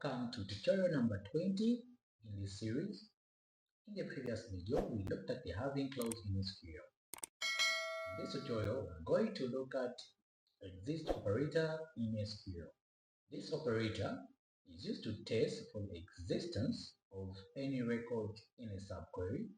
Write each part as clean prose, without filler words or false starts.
Welcome to tutorial number 20 in this series. In the previous video, we looked at the having clause in SQL. In this tutorial, we're going to look at EXISTS operator in SQL. This operator is used to test for the existence of any record in a subquery.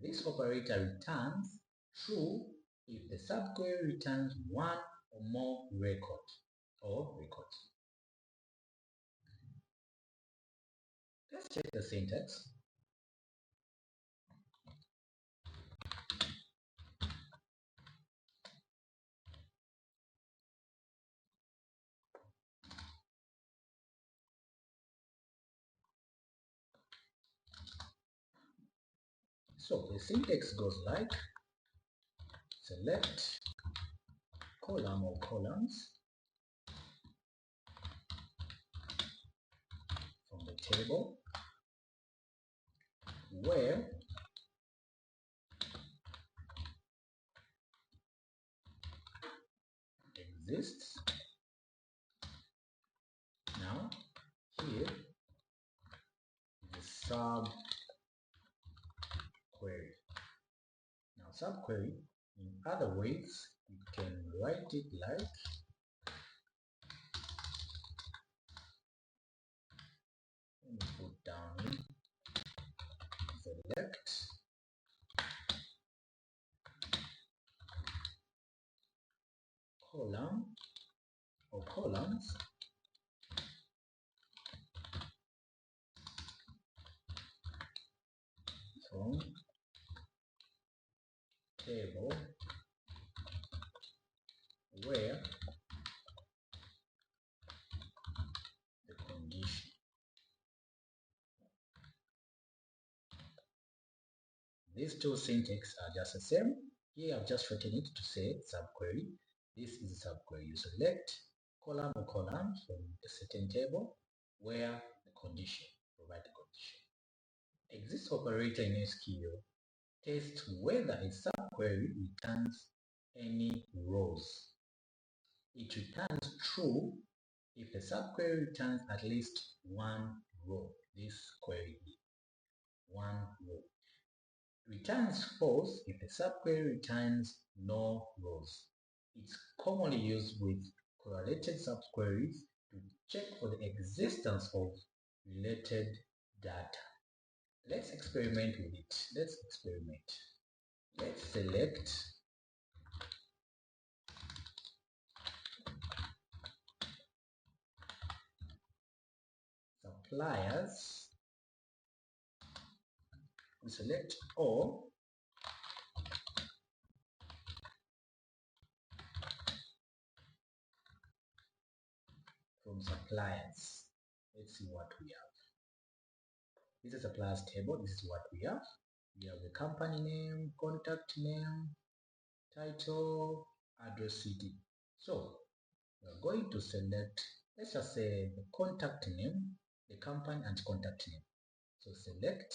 This operator returns true if the subquery returns one or more records or records. Let's check the syntax. So the syntax goes like: select column or columns from the table where exists. Now here is the subquery. Now subquery, in other ways, you can write it like let me put down select column or columns from table where the condition. These two syntax are just the same. Here I've just written it to say subquery. This is a subquery. You select column or columns from a certain table where the condition, provide the condition. EXISTS operator in SQL tests whether a subquery returns any rows. It returns true if the subquery returns at least one row. This query is one row. Returns false if the subquery returns no rows. It's commonly used with correlated subqueries to check for the existence of related data. Let's experiment with it. Let's select suppliers. We select all from suppliers. Let's see what we have. This is a suppliers table. This is what we have. We have the company name, contact name, title, address, CD. So we're going to select, let's just say the contact name, the company and contact name. So select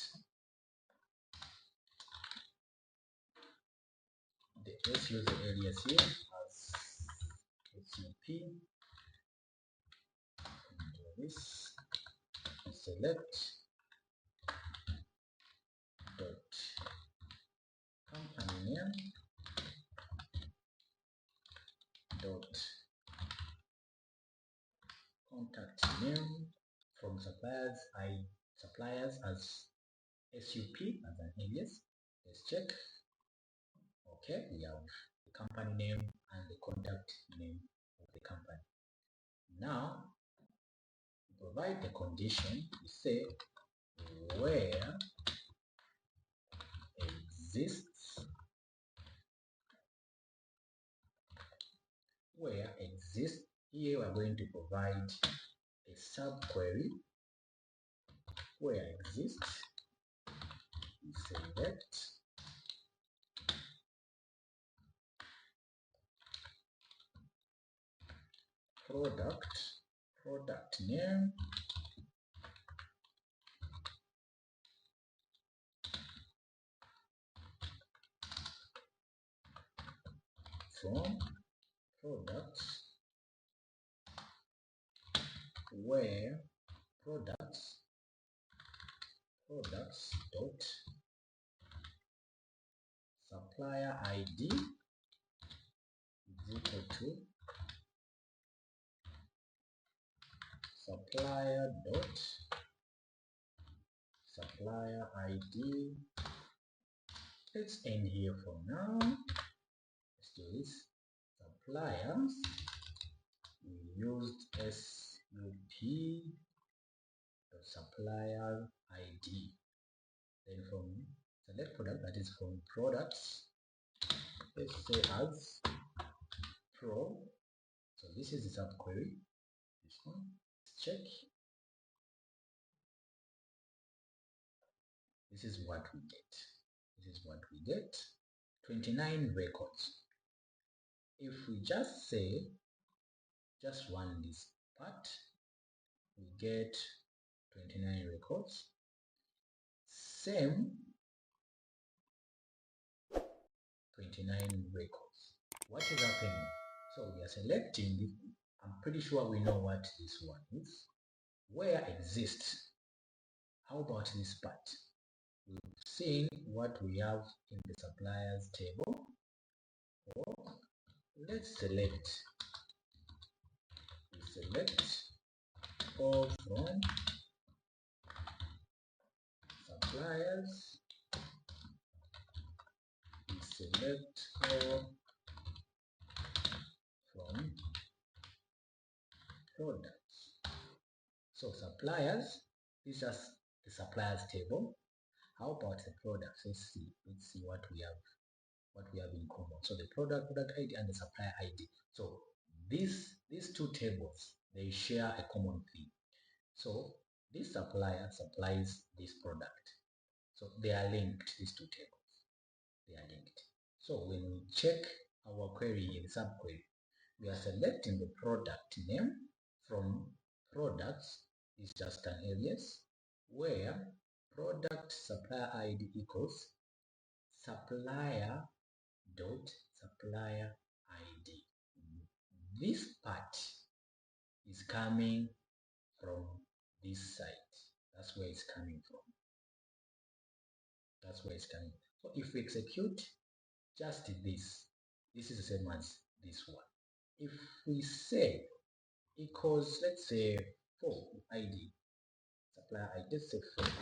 let's use the alias here as SUP. Do this. Select dot company name dot contact name from suppliers as SUP as an alias. Let's check. Okay, we have the company name and the contact name of the company. Now, to provide the condition, we say where exists, here we are going to provide a subquery where exists. We select product name from products where products dot supplier ID is equal to supplier dot supplier ID. Let's end here for now. Let's do this. Suppliers, we used SUP dot supplier ID. Then from select product, that is from products, let's say as pro. So this is the subquery. This one, let's check. This is what we get. This is what we get. 29 records. If we just say, just run this part, we get 29 records. Same 29 records. What is happening? So we are selecting this. I'm pretty sure we know what this one is. Where exists. How about this part? We've seen what we have in the suppliers table. Or let's select. We select all from suppliers. We select all from products. So suppliers, this is just the suppliers table. How about the products? Let's see what we have in common. So the product ID and the supplier ID. So these two tables, they share a common thing. So this supplier supplies this product. So they are linked, these two tables. They are linked. So when we check our query in the subquery, we are selecting the product name from products is just an alias where product supplier ID equals supplier dot supplier ID. This part is coming from this side. That's where it's coming from. That's where it's coming. So if we execute just this is the same as this one. If we say equals, let's say 4 ID, supplier ID, let's say 4.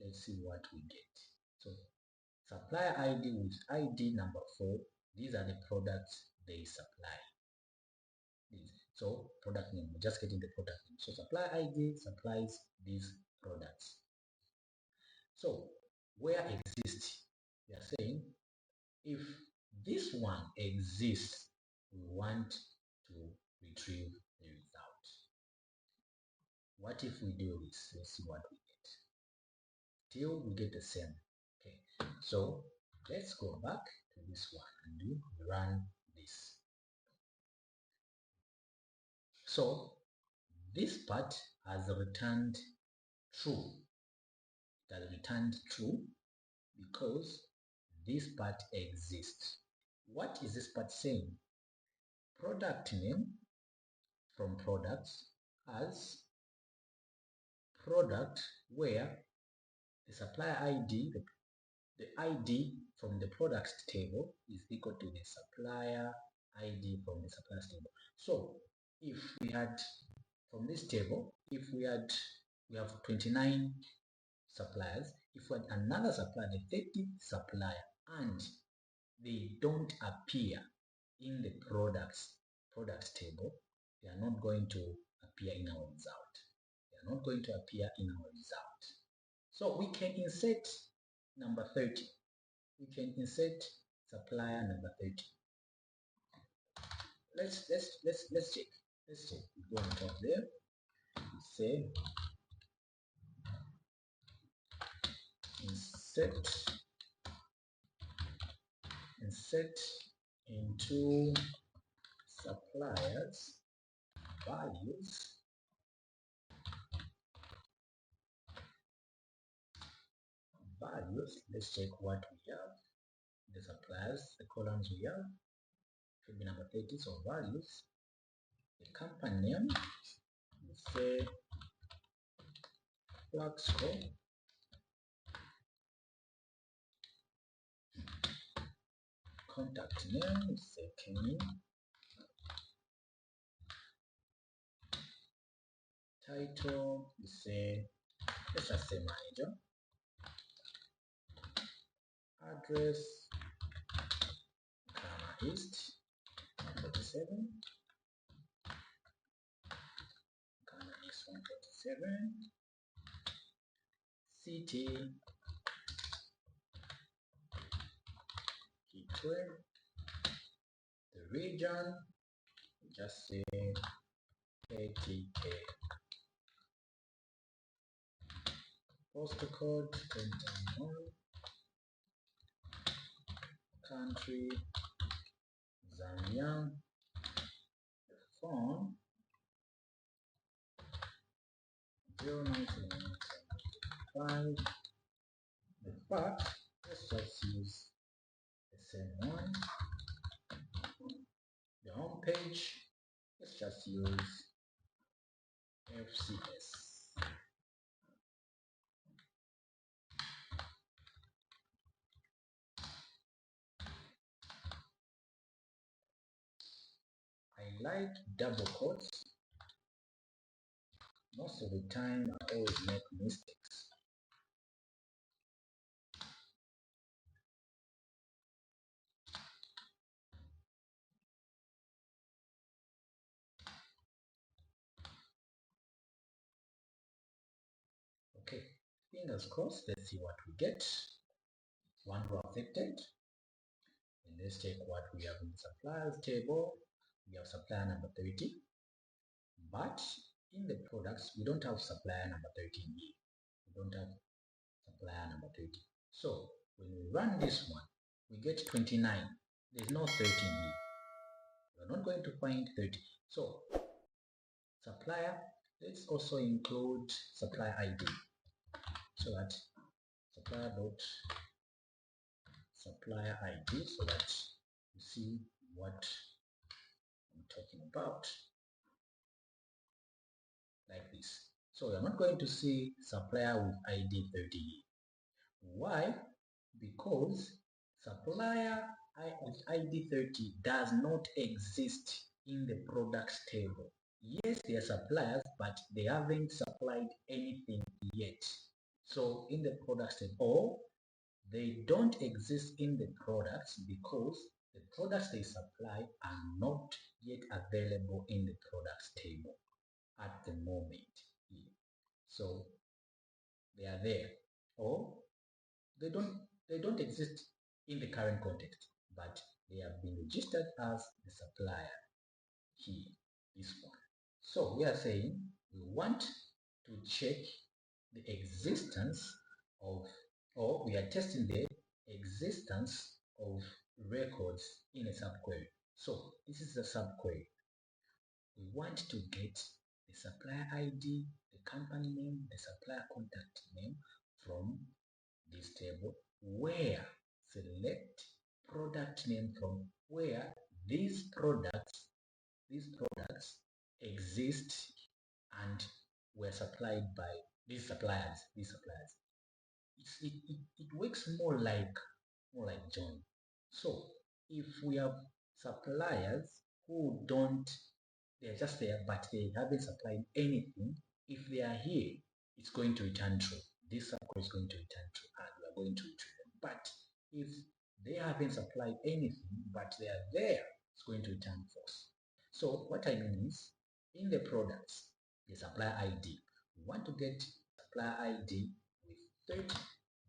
Let's see what we get. So supplier ID with ID number 4, these are the products they supply. So product name, we're just getting the product name. So supplier ID supplies these products. So where exists, we are saying if this one exists, we want to retrieve the result. What if we do this? Let's see what we get. Still we get the same. Okay, so let's go back to this one and run this. So this part has returned true. It has returned true because this part exists. What is this part saying? Product name from products as product where the supplier ID, the ID from the products table is equal to the supplier ID from the suppliers table. So if we had from this table, if we have 29 suppliers, if we had another supplier, the 30th supplier, and they don't appear in the products table, they are not going to appear in our result. They are not going to appear in our result. So we can insert number 30. We can insert supplier number 30. Let's check. Let's check. We go on top there. We say insert into suppliers values let's check what we have. The suppliers, the columns we have should be number 30. So values, the company name, we say flag score, contact name, say Kenny, title, we say, let's just say manager, address, Ghana East, 147, Ghana East 147, city, Kitwe, the region, just say ATK, postal code 21, country, Zambia, the phone 09975, the fax, let's just use the same one, the home page, let's just use FCS. I like double quotes. Most of the time I always make mistakes. Okay, fingers crossed, let's see what we get. One row affected. And let's check what we have in the suppliers table. We have supplier number 30. But in the products, we don't have supplier number 13 here. We don't have supplier number 30. So when we run this one, we get 29. There's no 13 here. We're not going to find 30. So supplier, let's also include supplier ID. So that supplier ID, so that you see what I'm talking about, like this. So you're not going to see supplier with ID 30. Why? Because supplier with ID 30 does not exist in the products table. Yes, they are suppliers, but they haven't supplied anything yet. So in the products table, or they don't exist in the products because the products they supply are not yet available in the products table at the moment here. So they are there, or they don't exist in the current context, but they have been registered as the supplier here, this one. So we are saying we want to check the existence of, or we are testing the existence of records in a subquery. So this is a subquery. We want to get the supplier ID, the company name, the supplier contact name from this table, where select product name from where these products exist and were supplied by these suppliers. It works more like join. So if we have suppliers who don't, they're just there but they haven't supplied anything, if they are here, it's going to return true. This subquery is going to return true and we are going to retrieve them. But if they haven't supplied anything but they are there, it's going to return false. So what I mean is, in the products, the supplier ID, we want to get supplier ID with 30,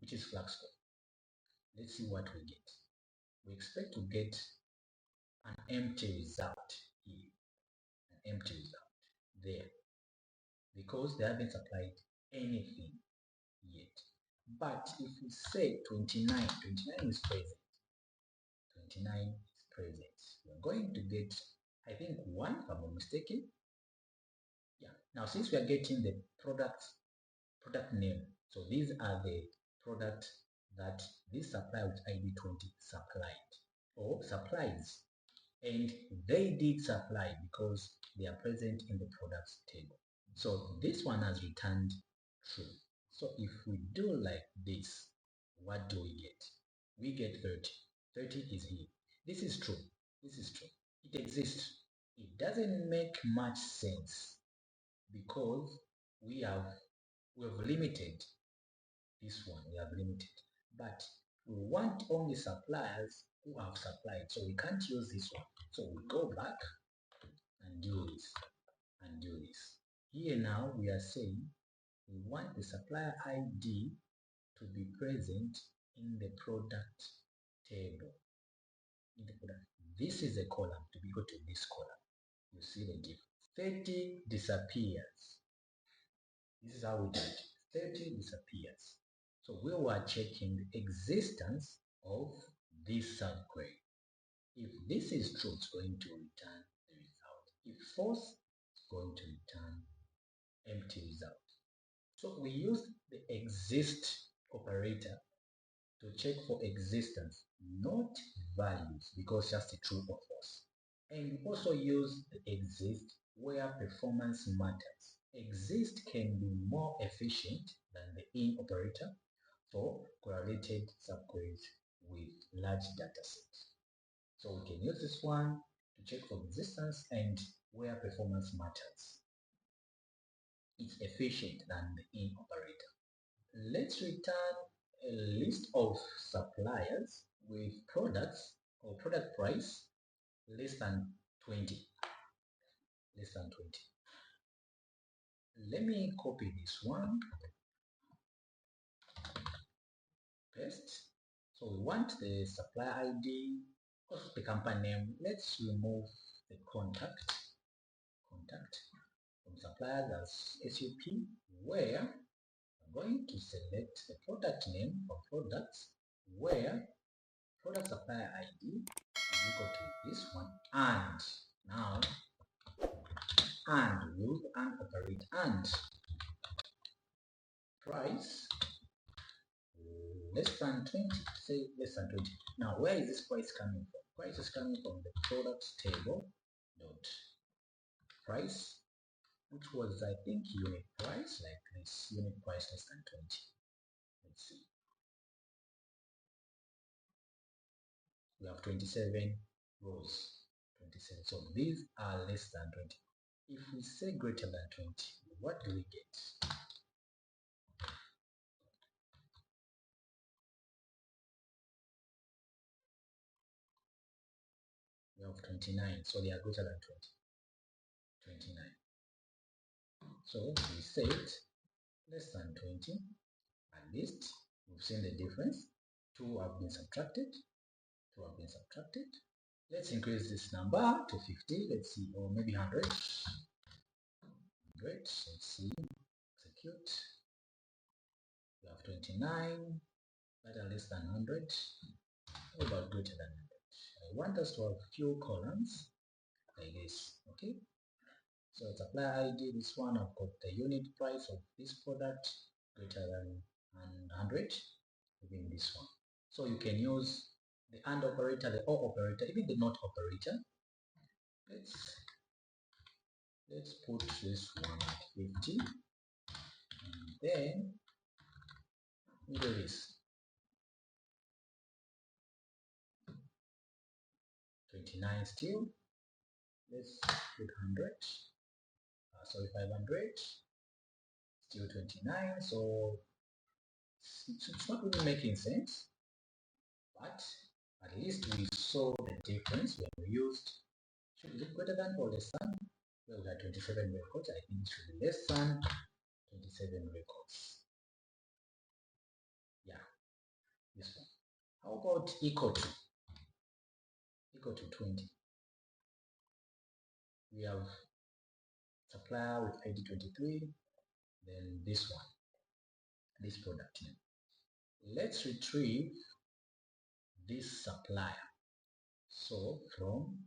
which is flag score. Let's see what we get. We expect to get an empty result here, an empty result there, because they haven't supplied anything yet. But if we say 29 is present, 29 is present, we're going to get, I think, 1, if I'm not mistaken. Yeah. Now, since we are getting the product name, so these are the products that this supplier with ID 20 supplied or supplies, and they did supply because they are present in the products table. So this one has returned true. So if we do like this, what do we get? We get 30. 30 is here. This is true. This is true. It exists. It doesn't make much sense because we have limited this one. We have limited. But we want only suppliers who have supplied. So we can't use this one. So we go back and do this and do this. Here now we are saying we want the supplier ID to be present in the product table. In the product. This is a column to be equal to this column. You see the difference. 30 disappears. This is how we do it. 30 disappears. So we were checking the existence of this subquery. If this is true, it's going to return the result. If false, it's going to return empty result. So we use the exist operator to check for existence, not values, because just a true or false. And we also use the exist where performance matters. Exist can be more efficient than the in operator for correlated subqueries with large data sets. So we can use this one to check for existence and where performance matters. It's efficient than the in operator. Let's return a list of suppliers with products or product price less than 20. Less than 20. Let me copy this one. Paste. So we want the supplier ID, also the company name. Let's remove the contact from suppliers as SUP, where I'm going to select the product name for products, where product supplier ID is equal to this one, and now will and operate and price less than 20, say less than 20. Now where is this price coming from? Price is coming from the products table dot price, which was I think unit price, like this, unit price less than 20. Let's see. We have 27 rows. 27. So these are less than 20. If we say greater than 20, what do we get? We have 29, so they are greater than 20. 29. So we said less than 20. At least we've seen the difference. 2 have been subtracted. 2 have been subtracted. Let's increase this number to 50. Let's see, or maybe 100. 100. Let's see. Execute. We have 29 that are less than 100. How about greater than 100? I want us to have few columns like this. Okay. So supplier ID, this one I've got the unit price of this product greater than 100, even this one. So you can use the AND operator, the OR operator, even the NOT operator. Let's put this one at 50, and then we do this. 29 still. Let's put 100. Sorry, 500. Still 29. So it's not really making sense, but at least we saw the difference when we used. Should it be greater than or less than? Well, we had 27 records. I think it should be less than 27 records. Yeah, this one. How about equal to? Equal to 20. We have supplier with ID 23, then this one, this product name. Let's retrieve this supplier. So from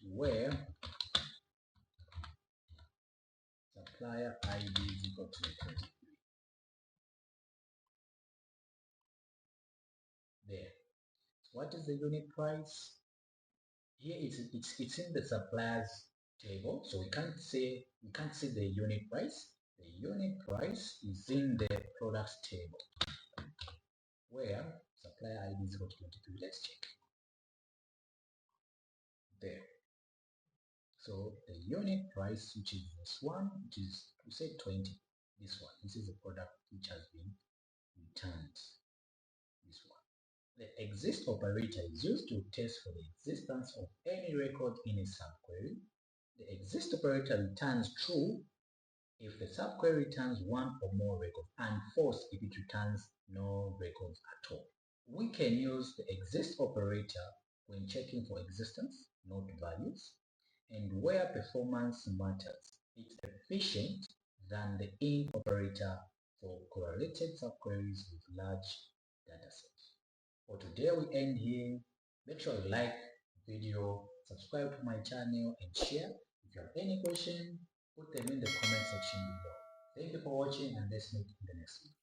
where supplier ID is equal to 23. There. What is the unit price? Here it's in the suppliers table, so we can't see the unit price. The unit price is in the products table where supplier ID is equal to 23. Let's check. There. So the unit price, which is this one, which is, we say 20, this one, this is the product which has been returned, this one. The exist operator is used to test for the existence of any record in a subquery. The exist operator returns true if the subquery returns one or more records and false if it returns no records at all. We can use the exist operator when checking for existence, not values, and where performance matters. It's efficient than the in operator for correlated subqueries with large datasets. For today we end here. Make sure you like the video, subscribe to my channel and share. If you have any question, put them in the comment section below. Thank you for watching and let's meet in the next video.